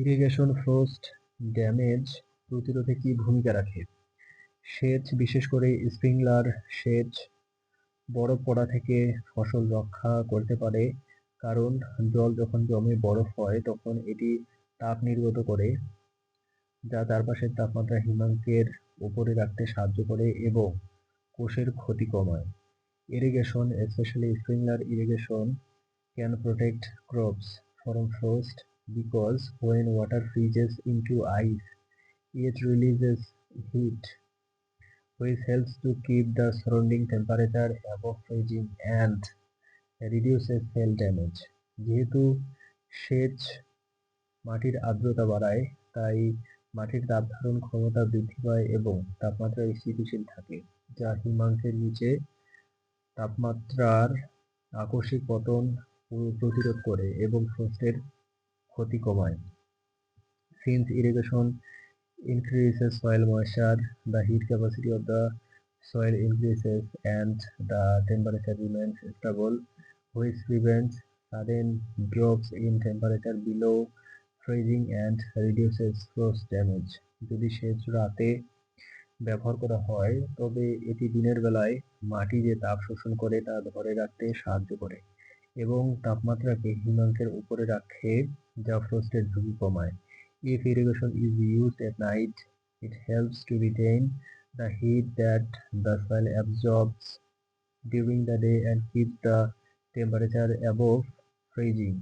Irrigation frost damage প্রতিরোধে কি ভূমিকা রাখে? সেচ, বিশেষ করে স্প্রিংলার সেচ, বরফ পড়া থেকে ফসল রক্ষা করতে পারে, কারণ জল যখন জমে বরফ হয় তখন এটি তাপ নির্গত করে, যা চারপাশের তাপমাত্রা হিমাঙ্কের উপরে রাখতে সাহায্য করে এবং কোষের ক্ষতি কমায়। Irrigation, especially sprinkler irrigation, can protect crops from frost because when water freezes into ice, it releases heat, which helps to keep the surrounding temperature above freezing and reduces cell damage. যেহেতু সেচ মাটির আর্দ্রতা বাড়ায়, তাই মাটির তাপ ধারণ ক্ষমতা বৃদ্ধি পায় এবং তাপমাত্রা স্থিতিশীল থাকে, যা হিমাঙ্কের নিচে তাপমাত্রার আকস্মিক পতন প্রতিরোধ করে এবং ফ্রস্টের ক্ষতি কমায়। Since irrigation increases soil moisture, the heat capacity of the soil increases and the temperature remains stable, which prevents sudden drops in temperature below freezing and reduces frost damage. যদি সেচ রাতে ব্যবহার করা হয় তবে এটি দিনের বেলায় মাটি যে তাপ শোষণ করে তা ধরে রাখতে সাহায্য করে এবং তাপমাত্রাকে হিমাঙ্কের উপরে রাখে, যা ফ্রস্টের ঝুঁকি কমায়। If irrigation is used at night, it helps to retain the heat that the soil absorbs during the day and keeps the temperature above freezing,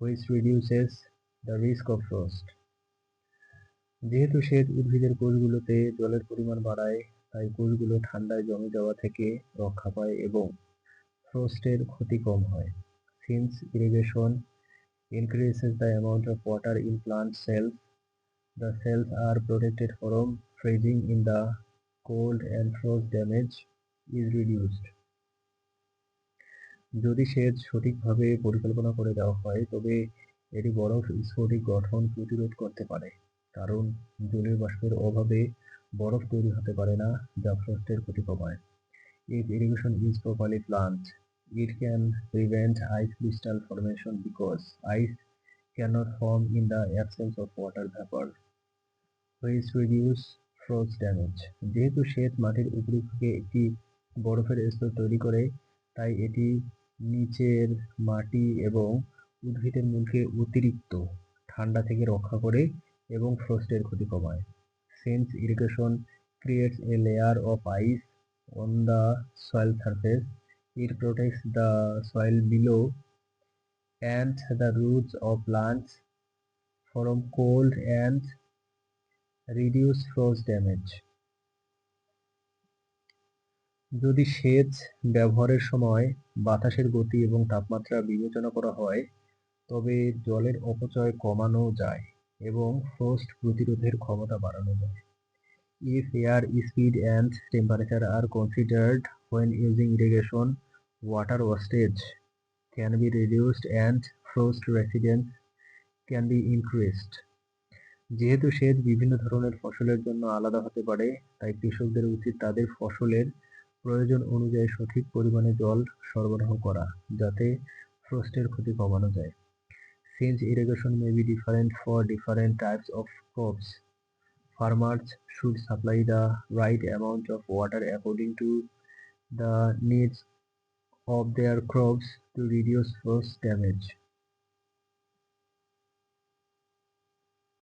which reduces the risk of frost. যেহেতু সেচ উদ্ভিদের কোষগুলোতে জলের পরিমাণ বাড়ায়, তাই কোষগুলো ঠান্ডায় জমে যাওয়া থেকে রক্ষা পায় এবং ফ্রস্টের ক্ষতি কম হয়। Since irrigation increases the amount of water in plant cells, the cells are protected from freezing in the cold and frost damage is reduced. যদি সেচ সঠিকভাবে পরিকল্পনা করে দেওয়া হয় তবে এটি বরফ স্ফটিক গঠন প্রতিরোধ করতে পারে, কারণ জলীয় বাষ্পের অভাবে বরফ তৈরি হতে পারে না, যা ফ্রস্টের ক্ষতি কমায়। If irrigation is properly planned, it can prevent ice crystal formation because ice cannot form in the absence of water vapor, which reduce frost damage. যেহেতু সেচ মাটির উপরিভাগে একটি বরফের স্তর তৈরি করে, তাই এটি নিচের মাটি এবং উদ্ভিদের মূলকে অতিরিক্ত ঠান্ডা থেকে রক্ষা করে এবং ফ্রস্টের ক্ষতি কমায়। Since irrigation creates a layer of ice on the soil surface, it protects the soil below and the roots of plants from cold and reduce frost damage. যদি সেচ ব্যবহারের সময় বাতাসের গতি এবং তাপমাত্রা বিবেচনা করা হয় তবে জলের অপচয় কমানো যায় এবং ফ্রস্ট প্রতিরোধের ক্ষমতা বাড়ানো যায়। If air speed and temperature are considered when using irrigation, water wastage can be reduced and frost resistance can be increased. যেহেতু সেচ বিভিন্ন ধরনের ফসলের জন্য আলাদা হতে পারে, তাই কৃষকদের উচিত তাদের ফসলের প্রয়োজন অনুযায়ী সঠিক পরিমাণে জল সরবরাহ করা, যাতে ফ্রস্টের ক্ষতি কমানো যায়। Since irrigation may be different for different types of crops, farmers should supply the right amount of water according to the needs of their crops to reduce frost damage.